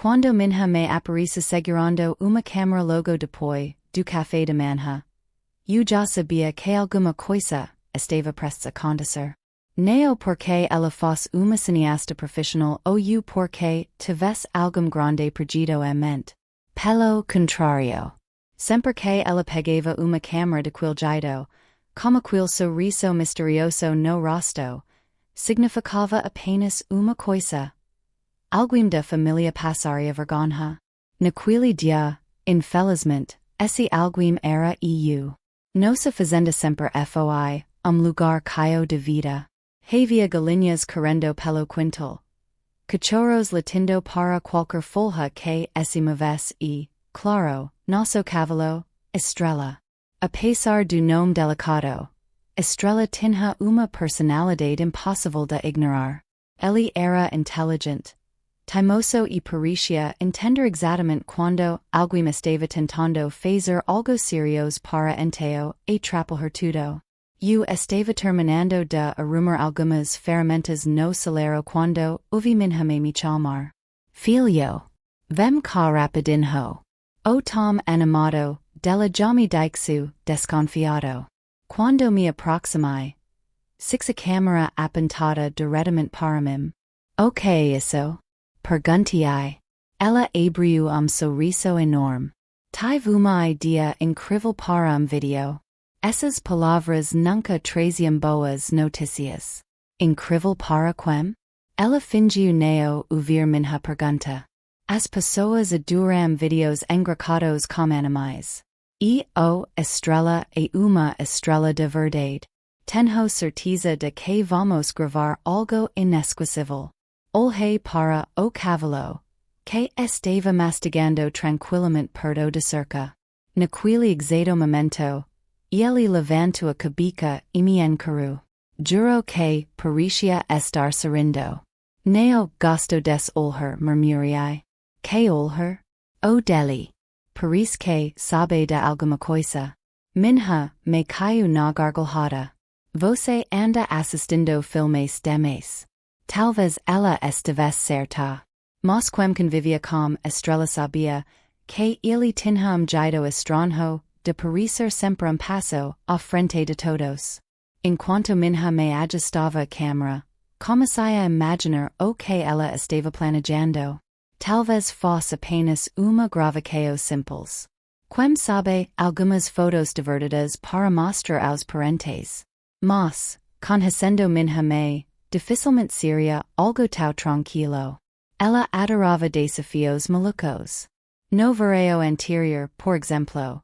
Quando minha me aparece segurando uma câmera logo depois do café de manhã. Eu já sabia que alguma coisa estava prestes a acontecer. Não porque ela fosse uma cineasta profissional ou porque tivesse algum grande projeto em mente. Pelo contrário. Sempre que ela pegava uma câmera daquele jeito, como aquele sorriso misterioso no rosto, significava apenas uma coisa. Alguém da família passaria vergonha. Naquele dia, infelizmente, esse alguém era eu. Nossa fazenda sempre foi lugar caio de vida. Havia galinhas correndo pelo quintal. Cachorros latindo para qualquer folha que se movesse e, claro, nosso cavalo, Estrela. Apesar do nome delicado, Estrela tinha uma personalidade impossível de ignorar. Ele era inteligente, teimoso e parecia entender exatamente quando alguém estava tentando fazer algo serioso para então atrapalhar tudo. Eu estava terminando de arrumar algumas ferramentas no celeiro quando ouvi minha mãe me chamar. Filho, vem cá rapidinho. O tom animado dela já me deixou desconfiado. Quando me aproximei, a câmera apontada diretamente para mim. O que é isso? Perguntei. Ela abriu sorriso enorme. Tive uma ideia incrível para vídeo. Essas palavras nunca traziam boas notícias. Incrível para quem? Ela fingiu não ouvir minha pergunta. As pessoas adoram vídeos engraçados como animais. Estrela é uma estrela de verdade. Tenho certeza de que vamos gravar algo inesquecível. Olhei para o cavalo, que estava mastigando tranquilamente perto de cerca. Naquele exato momento, ele levantou a cabeça e me encarou. Juro que parecia estar sorrindo. Não gosto desse olhar, murmurei. Que olhar? O dele. Parece que sabe de alguma coisa. Minha me caiu na gargalhada. Você anda assistindo filmes demais. Talvez ela estivesse certa. Mas quem convivia com Estrela sabia que ele tinha jeito estranho de parecer sempre passo à frente de todos. Enquanto minha me ajustava a câmera, comecei a imaginar o que ela estava planejando. Talvez fosse apenas uma gravação simples. Quem sabe algumas fotos divertidas para mostrar aos parentes. Mas, conhecendo minha mãe, dificilmente seria algo tão tranquilo. Ela adorava desafios malucos. No verão anterior, por exemplo,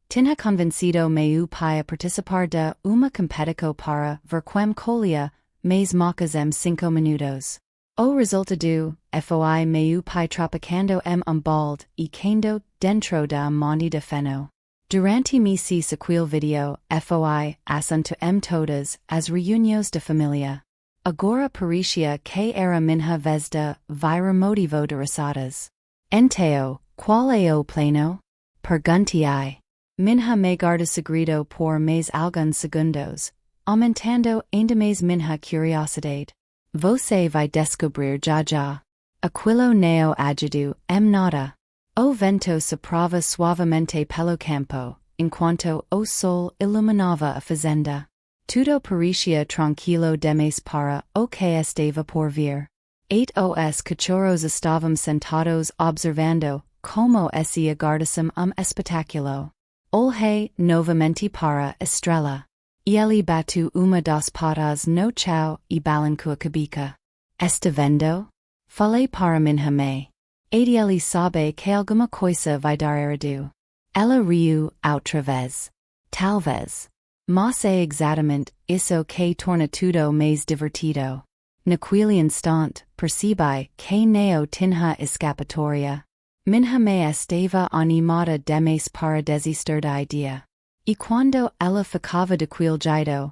tinha convencido meu pai a participar de uma competição para ver quem colhia mais mocas em 5 minutos. O resultado foi meu pai tropicando balde e caindo dentro da monte de feno. Durante meses aquele vídeo foi assunto todas as reuniões de família. Agora parecia que era minha vez de vir motivo de risadas. Então, qual é o plano? Perguntei. Minha me guarda segredo por mais alguns segundos, aumentando ainda mais minha curiosidade. Você vai descobrir já já. Aquilo não ajudou nada. O vento soprava suavemente pelo campo, enquanto o sol iluminava a fazenda. Tudo parecia tranquilo demais para o que estava por vir. Os cachorros estavam sentados observando como se aguardassem espetáculo. Olhei novamente para Estrela. Ele bateu uma das patas no chão e balancou a cabeça. Está vendo? Falei para minha mãe. Ele sabe que alguma coisa vai dar errado. Ela riu outra vez. Talvez. Mas é exatamente isso que torna tudo mais divertido. Naquele instante, percebi que não tinha escapatória. Minha mãe estava animada demais para desistir da ideia. E quando ela ficava daquele jeito,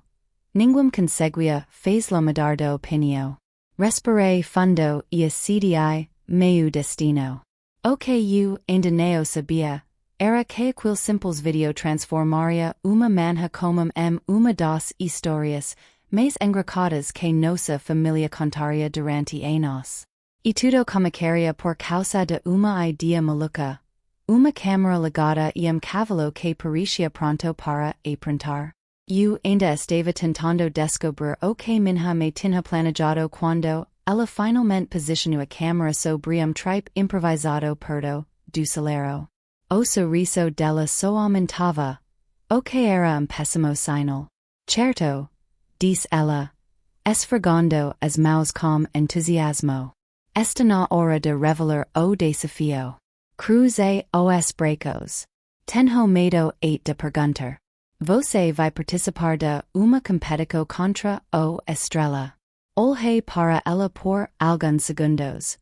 ninguém conseguia fazê-la mudar de opinião. Respirei fundo e acidi meu destino. O que eu ainda não sabia era que aquele simples vídeo transformaria uma manhã como uma das histórias mais engraçadas que nossa família contaria durante anos. Itudo comicaria por causa de uma idea maluca. Uma câmara ligada e cavalo que parecia pronto para aprentar. Ainda estava tentando descobrir o que minha me tinha planejado quando ela finalmente posicionou a câmera sobre tripe improvisado perto do celero. O sorriso dela só aumentava, o que era péssimo sinal. Certo, disse ela, esfregando as mãos com entusiasmo. Esta na hora de revelar o desafio. Cruze os bracos. Tenho medo de perguntar. Você vai participar de uma competição contra o Estrela. Olhei para ela por alguns segundos,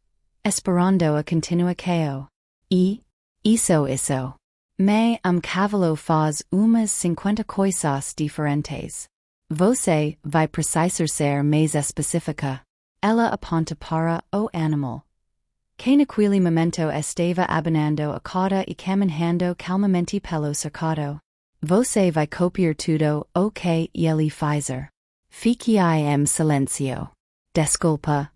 esperando a continuação. Isso. Me cavalo faz umas 50 coisas diferentes. Você vai precisar ser mais específica. Ela aponta para o animal. Que naquele momento estava abanando a cauda e caminhando calmamente pelo cercado. Você vai copiar tudo o que ele fizer. Fique silêncio. Desculpa.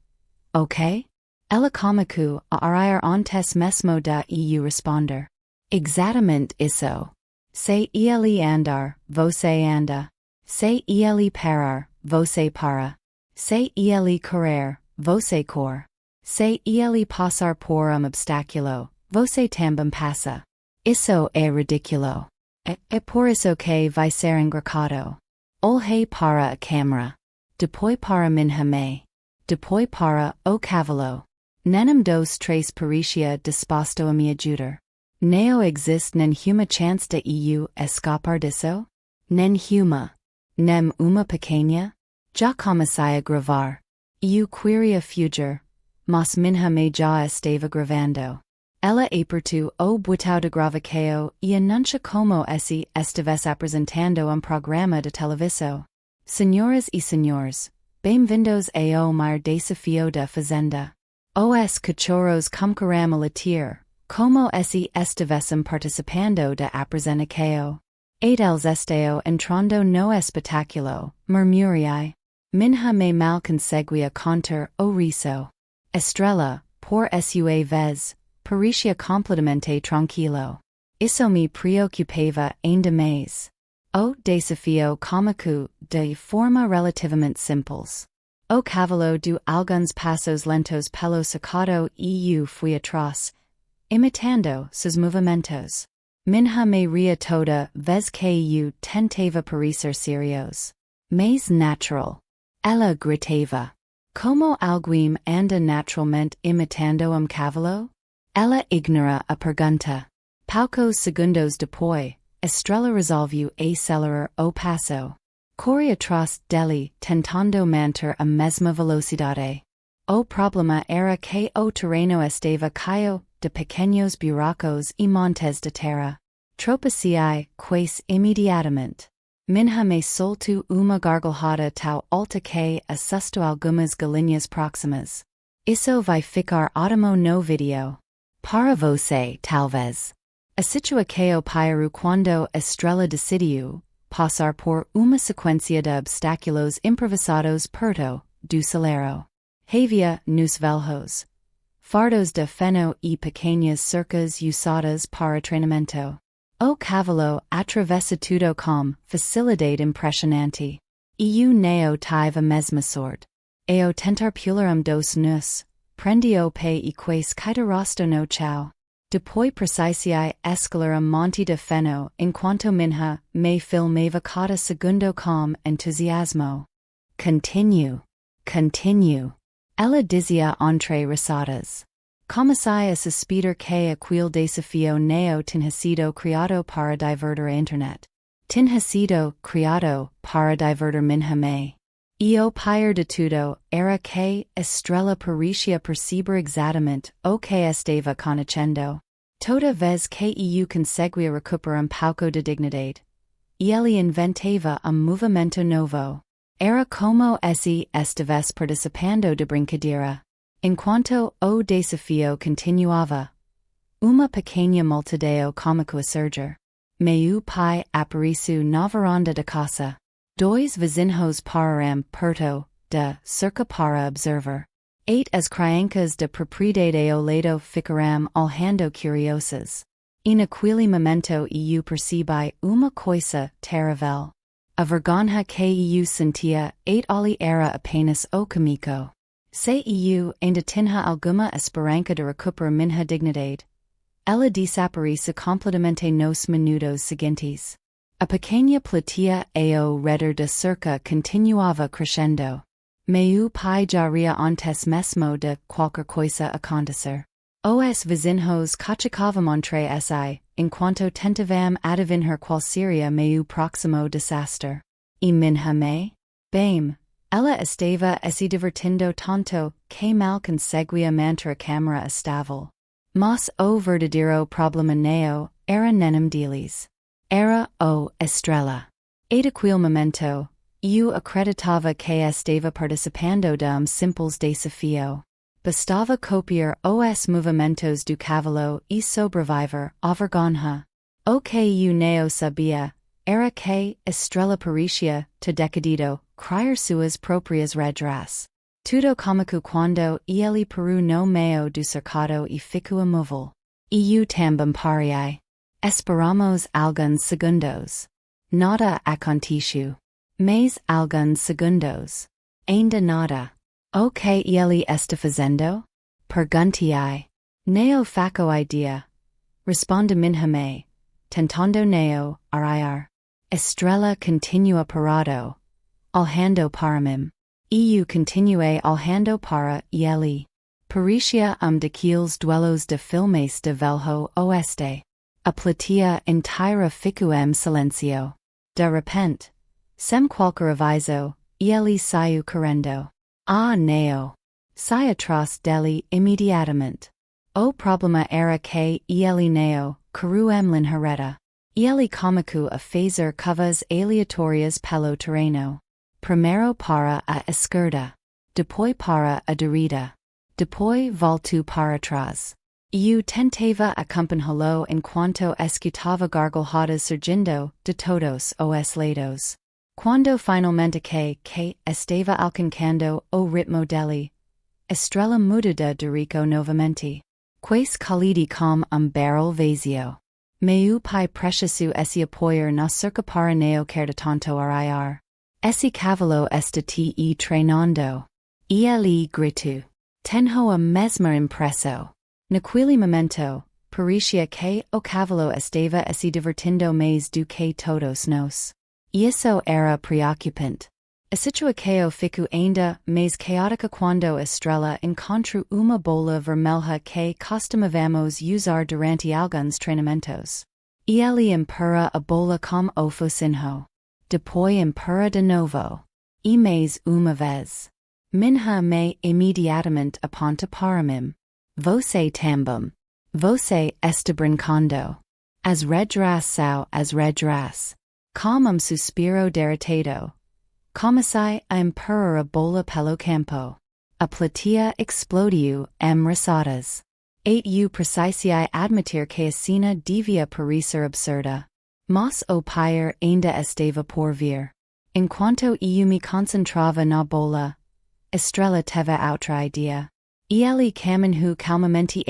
Ok? Ela começou a arar antes mesmo de eu responder. Exatamente isso. Se ele andar, você anda. Se ele parar, você para. Se ele correr, você corre. Se ele passar por obstáculo, você também passa. Isso é ridículo. É por isso que vai ser engraçado. Olhei para a câmera. Depois para minha mãe. Depois para o cavalo. Nenhum dos três parecia disposto a me ajudar. Não existe nenhuma chance de eu escapar disso? Nenhuma. Nem uma pequena? Já comecei a gravar. Eu queria fugir. Mas minha mãe já estava gravando. Ela apertou o botão de gravação e anuncia como se estivesse apresentando programa de televisão. Senhoras e senhores, bem-vindos ao maior desafio da fazenda. Os cachorros começaram a latir, como se estivessem participando da apresentação. Eles estão entrando no espetáculo, murmurei. Minha mãe mal conseguia conter o riso. Estrela, por sua vez, parecia completamente tranquilo. Isso me preocupava ainda mais. O desafio cômico de forma relativamente simples. O cavalo deu alguns passos lentos pelo cercado e eu fui atrás, imitando seus movimentos. Minha mãe ria toda vez que eu tentava parecer serios. Mais natural. Ela gritava. Como alguém anda naturalmente imitando cavalo? Ela ignora a pergunta. Poucos segundos depois, Estrela resolveu acelerar o passo. Corre atrás dele, tentando manter a mesma velocidade. O problema era que o terreno estava cheio de pequenos buracos e montes de terra. Tropecei quase imediatamente. Minha mãe soltou uma gargalhada tão alta que assustou algumas galinhas próximas. Isso vai ficar ótimo no vídeo. Para você, talvez. A situação piorou quando Estrela decidiu passar por uma sequência de obstáculos improvisados perto do celero. Havia nos velhos. Fardos de feno e pequenas cercas usadas para treinamento. O cavalo atravessa tudo com facilidade impressionante. Eu não tive a mesma sorte. Ao tentar pular dos nus, prendi o pé e quase caíraste no chão. Depois precisei escalar monte de feno enquanto minha me filmava cada segundo com entusiasmo. Continue. Ela dizia entre risadas. Comecei a suspeitar que aquele desafio não tinha sido criado para divertir a internet. Tinha sido criado para divertir minha mãe. E o pior de tudo era que Estrela parecia perceber exatamente o que estava acontecendo. Toda vez que eu conseguia recuperar pouco de dignidade, ele inventava movimento novo. Era como se estivesse participando de brincadeira. Enquanto o desafio continuava, uma pequena multidão cômico a surgir. Meu pai apareceu na varanda da casa. Dois vizinhos pararam perto de cerca para observar. 8 as criancas de propriedade ao lado ficaram alhando curiosas. Inaquili momento eu percebi uma coisa terrível. A vergonha que eu sentia, 8 ali era apenas o comico. Se eu ainda tinha alguma esperança de recuperar minha dignidade, ela desapareceu completamente nos minutos seguintes. A pequena platia ao redor da cerca continuava crescendo. Meu pai já ria antes mesmo de qualquer coisa acontecer. Os vizinhos cachacavam entre si, enquanto tentavam adivinhar qual seria meu próximo desastre. E minha mãe? Bem, ela estava se divertindo tanto que mal conseguia manter a câmera estável. Mas o verdadeiro problema não era nenhum deles. Era o Estrela. E daquele momento, eu acreditava que estava participando de simples desafio. Bastava copiar os movimentos do cavalo e sobreviver à vergonha. O que eu não sabia era que Estrela parecia ter decidido criar suas próprias regras. Tudo cômico quando ele parou no meio do cercado e ficou imóvel. E eu também parei. Esperamos alguns segundos. Nada aconteceu. Mas alguns segundos. Ainda nada. O que ele está fazendo? Perguntei. Não faço ideia. Responde minha mãe, tentando não arriar. Estrela continua parado, olhando para mim. Eu continuei olhando para ele. Parecia daqueles duelos de filmes de velho oeste. A platia inteira ficou em silêncio. De repente, sem qualquer aviso, ele saiu correndo. Ah, não! Sai atrás dele imediatamente. O problema era que ele não queria linha reta. Ele começou a fazer curvas aleatórias pelo terreno. Primeiro para a esquerda. Depois para a direita. Depois voltou para trás. Eu tentava acompanhá-lo enquanto escutava gargalhadas surgindo de todos os lados. Quando finalmente que estava alcançando o ritmo dele, Estrela mudou de dirico novamente. Quase calide como barrel vazio. Meu pai precisou se apoiar na cerca para não querer tanto arriar. Esse cavalo está te treinando. Ele gritou. Tenho a mesma impressão. Naquele momento, parecia que o cavalo estava se divertindo mais do que todos nós. Isso era preocupante. A situação ficou ainda mais caótica quando Estrela encontrou uma bola vermelha que costumávamos usar durante alguns treinamentos. Ele empurra a bola com o focinho. Depois empurra de novo. E mais uma vez. Minha mãe imediatamente aponta para mim. Você também. Você está brincando. As regras são as regras. Com suspiro derrotado. Comecei a empurrar a bola pelo campo. A platia explodiu em risadas. Eu precisei admitir que a cena devia parecer absurda. Mas o pior ainda estava por vir. Enquanto eu me concentrava na bola, Estrela teve outra ideia. Ele caminhou calmamente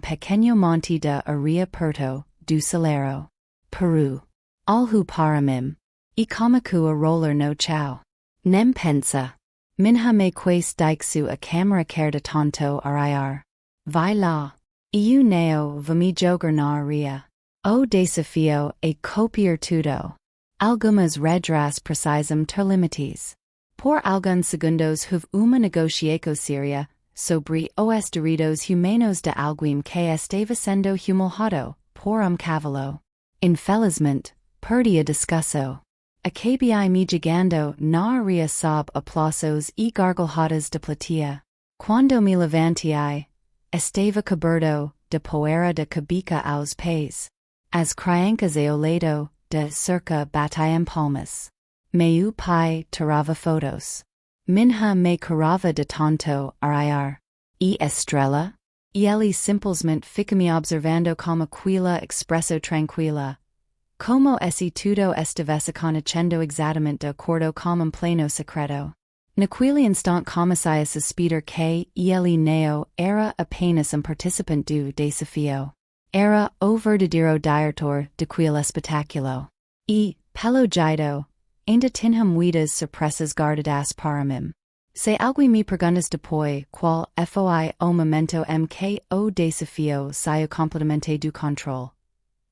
pequeno monte de areia perto do celeiro. Peru. Olhou para mim. E começou a rolar no chão. Nem pensa. Minha mãe quase deixou a câmera quer de tanto arriar. Vai lá. Eu não vou me jogar na areia. O desafio é copiar tudo. Algumas regras precisam ter limites. Por alguns segundos houve uma negociação séria sobre os direitos humanos de alguém que estava sendo humilhado por cavalo. Infelizmente, perdi a discussão. Acabei me jogando na areia sob aplausos e gargalhadas de platia. Quando me levantei, estava coberto de poeira de cabeça aos pés. As criancas ao lado da cerca batiam palmas. Meu pai tirava fotos. Minha mãe curava de tanto arriar. E Estrela? Ele simplesmente fica me observando com aquela expressão tranquila. Como se tudo estivesse acontecendo exatamente de acordo com pleno secreto. Nequili instant commissaris speeder k ele neo era apenas participant do desafio. Era o verdadeiro diretor de quel espetaculo. E, pelo jeito, ainda tinham muitas surpresas guardadas para mim. Se alguém me perguntas depois qual foi o momento mk o desafio saiu completamente do controle.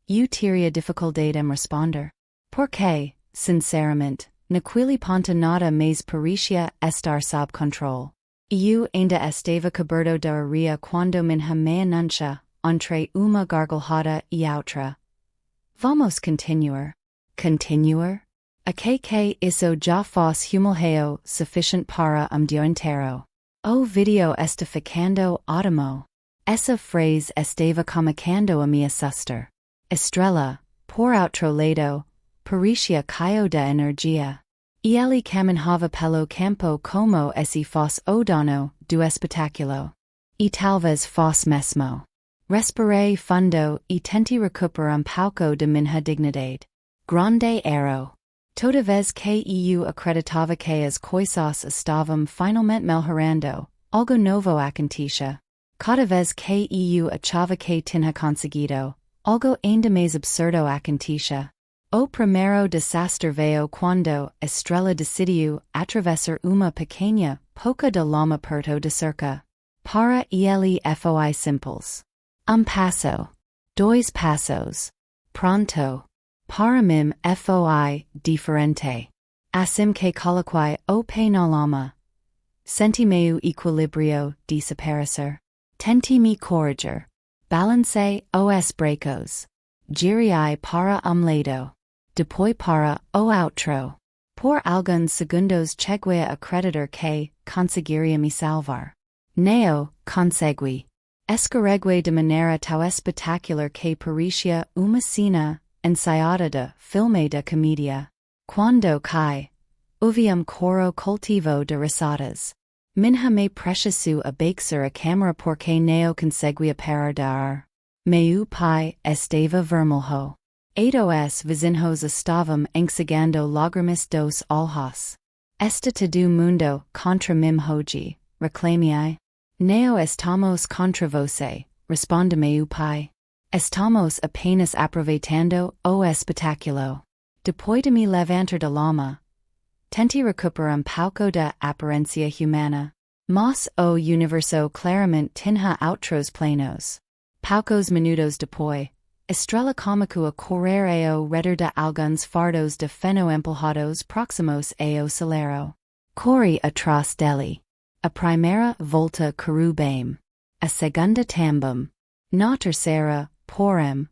Eu teria dificuldade em responder. Porque, sinceramente, naquele ponto nada mais parecia estar sob controle. Eu ainda estava coberto de areia quando minha meia anuncia entre uma gargalhada e outra. Vamos continuar. Continuar? A que isso já faz humilheo sufficient para dia inteiro. O video está ficando ótimo. Essa frase estava comunicando a minha suster. Estrela, por outro lado, parecia caio de energia. E ele caminhava pelo campo como se fosse o dono do espetáculo. E talvez fosse mesmo. Respirei fundo e tentei recuperar pouco de minha dignidade. Grande erro. Toda vez que eu acreditava que as coisas estavam finalmente melhorando, algo novo acontecia. Cada vez que eu achava que tinha conseguido, algo ainda mais absurdo acontecia. O primeiro desastre veio quando Estrela decidiu atravessar uma pequena poca de lama perto de cerca. Para ele foi simples. Passo. Dois passos. Pronto. Para mim foi diferente. Assim que coloquei o pé na lama. Senti meu equilíbrio desaparecer. Tentei me corrigir. Balancei os bracos. Girei para lado. Depois para o outro. Por alguns segundos cheguei a acreditar que conseguiria me salvar. Não consegui. Escorreguei de maneira tão espetacular que parecia uma cena ensaiada de filme de comédia. Quando cai, houve coro coletivo de risadas. Minha me pressionou a baixar a câmera porque não conseguia parar de ar. Meu pai estava vermelho. Os vizinhos estavam enxugando lágrimas dos olhos. Está todo mundo contra mim hoje, reclamei. Não estamos contra você, responde meu pai. Estamos apenas aproveitando o espetáculo. Depois de me levantar da lama, tentei recuperar pouco da aparência humana. Mas o universo claramente tinha outros planos. Poucos minutos depois, Estrela começou a correr ao redor de alguns fardos de feno empolhados próximos ao celeiro. Corri atrás dele. A primeira volta correu bem. A segunda também. Na terceira, porém,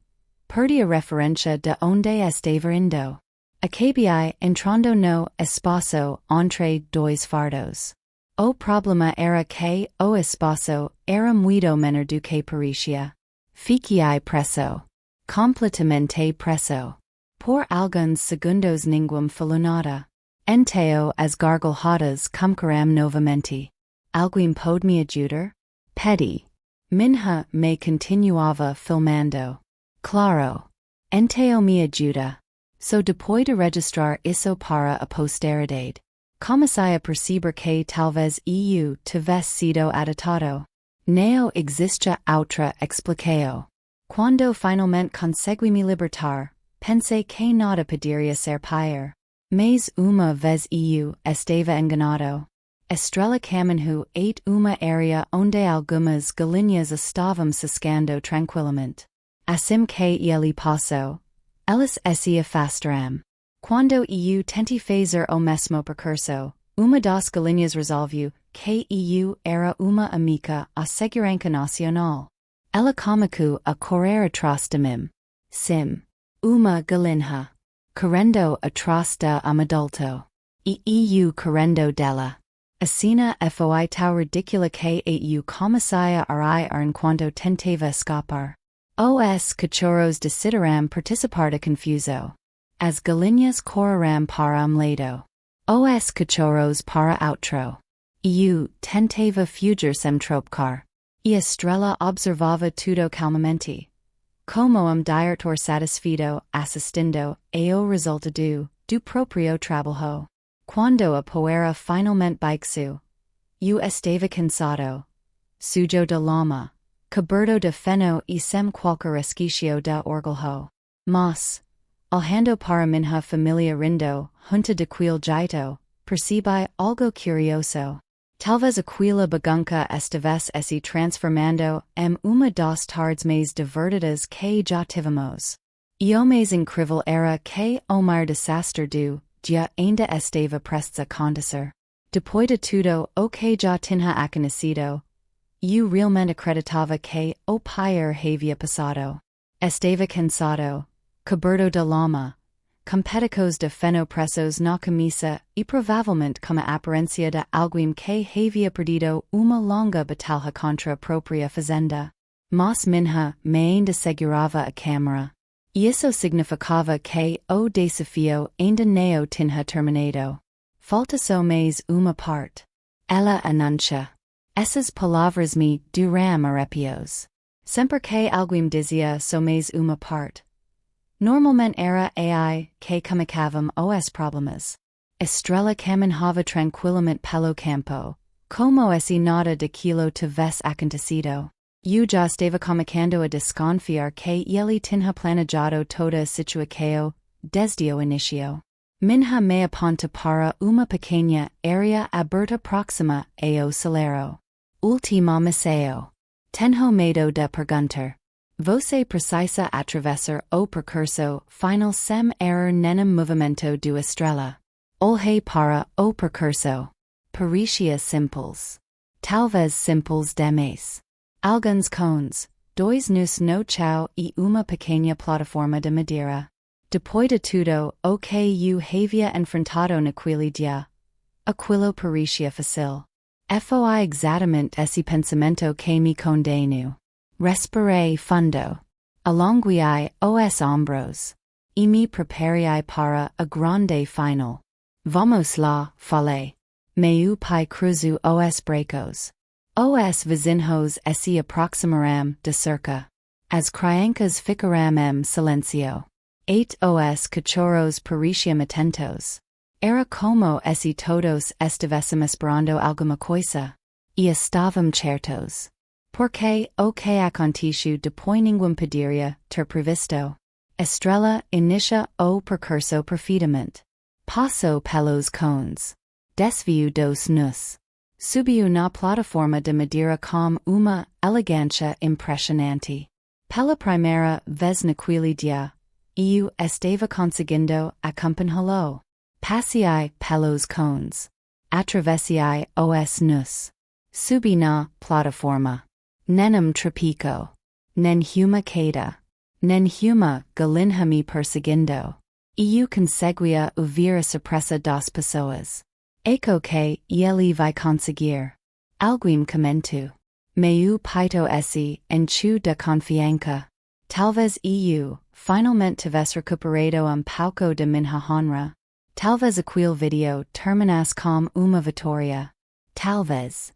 perdi a referência de onde estava indo. Acabei entrando no espaço entre dois fardos. O problema era que o espaço era muito menor do que parecia. Fiquei preso. Completamente preso. Por alguns segundos ninguém falou nada. Então as gargalhadas começaram novamente. Alguém pode me ajudar? Pedi. Minha me continuava filmando. Claro. Então me ajuda. So depois de registrar isso para a posteridade, comecei a perceber que talvez eu tivesse sido adotado. Não existe outra explicação. Quando finalmente consegui me libertar, pensei que nada poderia ser pior. Mas uma vez eu estava enganado. Estrela caminhou uma área onde algumas galinhas estavam ciscando tranquilamente. Assim que ele passou, elas se afastaram. Quando eu tentei fazer o mesmo percurso, uma das galinhas resolveu que eu era uma amiga à segurança nacional. Ela começou a correr atrás de mim. Sim. Uma galinha. Correndo atrás de adulto. E eu correndo dela. A cena foi tão ridícula que eu comecei a rir enquanto tentava escapar. Os cachorros decidiram participar da confusão. As galinhas correram para lado. Os cachorros para outro. Eu tentava fugir sem tropecar. E a Estrela observava tudo calmamente. Como diretor satisfeito assistindo ao resultado do próprio trabalho. Quando a poeira finalmente baixo, eu estava cansado, sujo de lama, coberto de feno e sem qualquer resquicio da orgulho. Mas, alhando para minha familia rindo, junta de quil jeito, percebi algo curioso. Talvez aquila bagunca estivesse se transformando uma das tardes mais divertidas que já tivemos. E o mais incrível era que o maior desastre do dia ainda estava prestes a acontecer. Depois de tudo o que já tinha acontecido, eu realmente acreditava que o pior havia passado. Estava cansado, coberto de lama, com peticos de feno pressos na camisa e provavelmente com a aparência de alguém que havia perdido uma longa batalha contra a própria fazenda. Mas minha mãe ainda segurava a câmera. E isso significava que o desafio ainda não tinha terminado. Falta só mais uma parte. Ela anuncia. Essas palavras me duram arrepios. Sempre que alguém dizia só mais uma parte. Normalmente era AI que comunicavam os problemas. Estrela caminhava tranquilamente pelo campo, como se nada daquilo tivesse acontecido. Eu já estava começando a desconfiar que ele tinha planejado toda a situação desde o início. Minha me aponta para uma pequena área aberta próxima ao celeiro. Última missão. Tenho medo de perguntar. Você precisa atravessar o percurso final sem errar nenhum movimento do estrela. Olhei para o percurso. Parecia simples. Talvez simples demais. Alguns cones, dois nus no chão e uma pequena plataforma de madeira. Depois de tudo o que eu havia enfrentado naquele dia, aquilo parecia fácil. Foi exatamente esse pensamento que me condenou. Respirei fundo. Alonguei os ombros. E me preparei para a grande final. Vamos lá, falei. Meu pai cruzou os braços. Os vizinhos se aproximaram de cerca. As crianças ficaram silencio. Os cachorros pareciam atentos. Era como se todos estivessem esperando alguma coisa. E estavam certos. Porque o que aconteceu depois ninguém poderia ter previsto. Estrela inicia o percurso perfeitamente. Passou pelos cones. Desviou dos nus. Subiu na plataforma de madeira com uma elegância impressionante. Pela primeira vez naquele dia, eu estava conseguindo acompanhá-lo. Passei pelos cones. Atravessei os nus. Subi na plataforma. Nenhum tropico. Nenhuma queda. Nenhuma galinha me perseguindo. Eu conseguia ouvir a surpresa das pessoas. Eco que ele vai conseguir. Alguém comentou. Meu peito se encheu de confiança. Talvez eu finalmente tivesse recuperado pouco de minha honra. Talvez aquele vídeo terminasse com uma vitória. Talvez.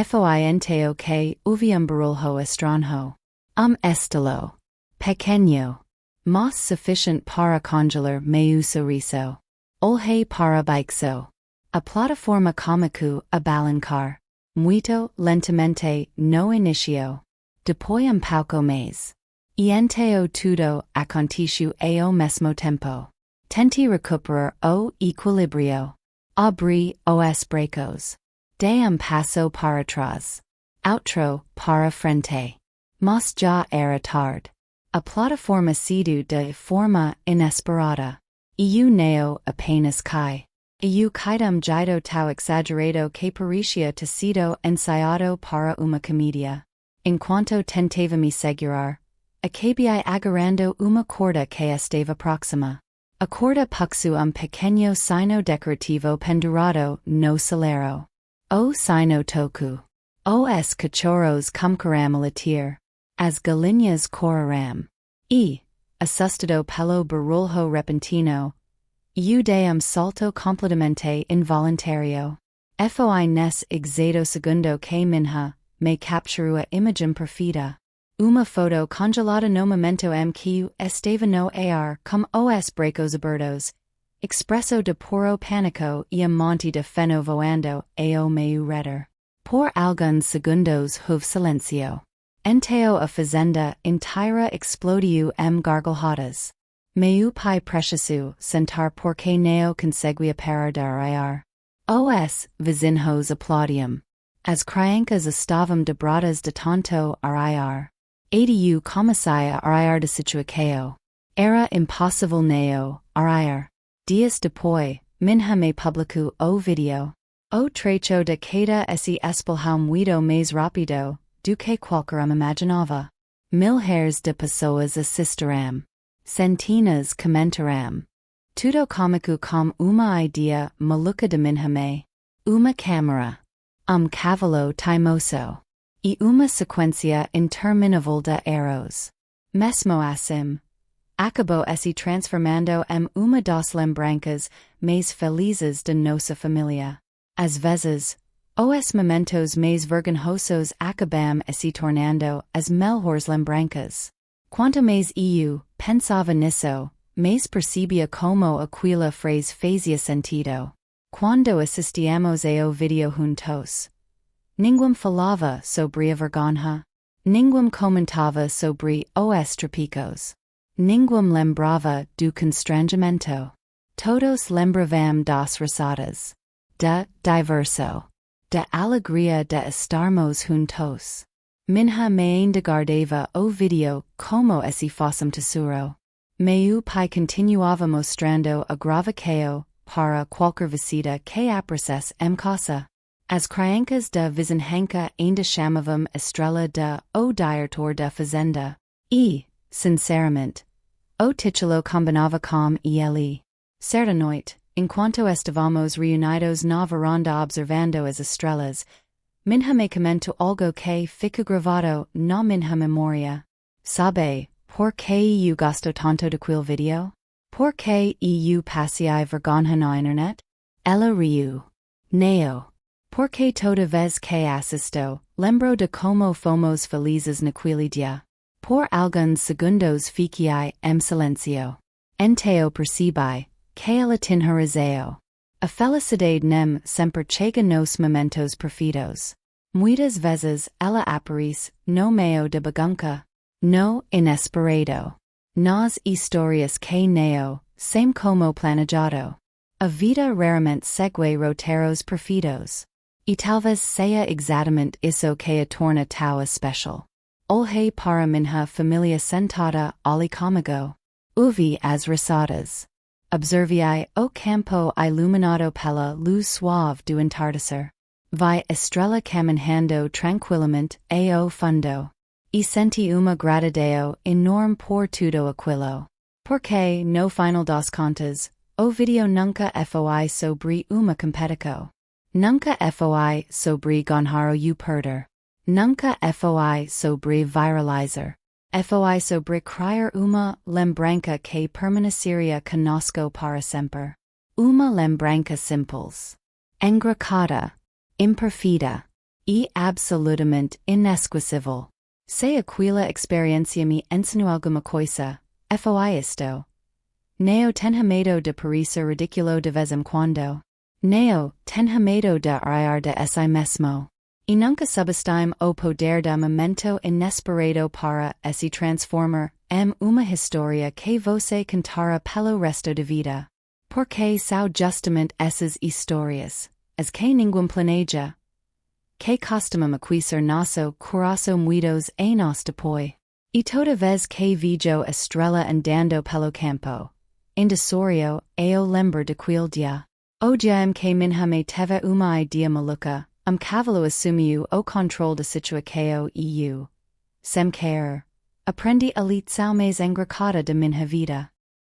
Foi enteo que houve barulho estranho. Estilo. Pequeno. Mas suficiente para congelar meu sorriso. Olhei para baixo. A plataforma começou a balançar. Muito lentamente no início. Depois pouco mais. E enteo tudo aconteceu ao mesmo tempo. Tentei recuperar o equilíbrio. Abri os braços. Dei passo para trás. Outro para frente. Mas já era tarde. A plataforma cedeu de forma inesperada. Eu não apenas cai. Eu caídum jeito tão exagerado que parecia ter sido ensaiado para uma comédia. Enquanto tentava me segurar, acabei agarrando uma corda que estava próxima. A corda puxou pequeno sino decorativo pendurado no celeiro. O sino toku. Os cachorros começaram a latir. As galinhas coraram. E, assustado pelo barulho repentino, eu dei salto completamente involuntário. Foi nesse exato segundo que minha me capturou a imagem perfeita. Uma foto congelada no momento que eu estava no ar com os braços abertos, Expresso de poro panico e monte de feno voando, ao meu redor. Por alguns segundos houve silencio. Enteo a fazenda inteira explodiu gargalhadas. Meu pai precioso sentar porque não conseguia parar de arriar. Os vizinhos aplaudiam. As crianças estavam debradas de tanto arriar. Adu comecei a arriar de situação. Era impossível não arriar. Dias depois, minha me publicou o vídeo. O trecho de cada esse espelhão muito mais rápido do que qualquer imaginava. Milhares de pessoas assistiram. Centenas comentaram. Tudo cômico com uma ideia maluca de minha me. Uma câmera. Cavalo teimoso. E uma sequência interminável de erros. Mesmo assim, acabou se transformando uma das lembranças mais felizes de nossa família. Às vezes, os momentos mais vergonhosos acabam se tornando as melhores lembranças. Quanto mais eu pensava nisso, mais percebia como aquela frase fazia sentido. Quando assistíamos ao vídeo juntos, ninguém falava sobre a vergonha. Ninguém comentava sobre os tropicos. Ninguém lembrava do constrangimento. Todos lembravam das risadas. De diverso. De alegria de estarmos juntos. Minha mãe guardava o vídeo como se fosse tesouro. Meu pai continuava mostrando a gravação para qualquer visita que aparecesse casa. As crianças da vizinhança ainda chamavam Estrela de o diretor da fazenda. E, sinceramente, o título combinava com ele. Certa noite, enquanto estávamos reunidos na varanda observando as estrelas, minha me comentou algo que fica gravado na minha memória. Sabe, por que eu gosto tanto daquele vídeo? Por que eu passei vergonha na internet? Ela riu. Não. Porque toda vez que assisto, lembro de como fomos felizes naquele dia. Por alguns segundos fiquei silencio. Enteo percebi que ela tinha razão. A felicidade nem sempre chega nos momentos perfeitos. Muitas vezes ela aparece no meio de bagunça. No inesperado. Nas histórias que não são como planejado. A vida raramente segue roteiros perfeitos. E talvez seja exatamente isso que a torna tão especial. Olhei para minha família sentada ali comigo. Ouvi as risadas. Observei o campo iluminado pela luz suave do entardecer. Vi estrela caminhando tranquilamente ao fundo. E senti uma gratidão enorme por tudo aquilo. Porque, no final das contas, o vídeo nunca foi sobre uma competição. Nunca foi sobre ganhar ou perder. Nunca foi sobre viralizar. Foi sobre criar uma lembrança que permaneceria conosco para sempre. Uma lembrança simples. Engraçada. Imperfeita. E absolutamente inesquecível. Se aquela experiência me ensinou alguma coisa, foi isto. Não tenha medo de parecer ridículo de vez em quando. Não tenha medo de arriar de si mesmo. E nunca subestime o poder da momento inesperado para se transformar em uma história que você contará pelo resto da vida. Porque são justamente essas histórias, as que ninguém planeja, que costumam aquecer nosso coração muitos anos depois. E toda vez que vejo a estrela andando pelo campo, indeciso eu lembro daquele dia. O dia em que minha me teve uma ideia maluca, cavalo assumiu o controle da situação e eu, sem querer, aprendi a lição mais engraçada de minha vida.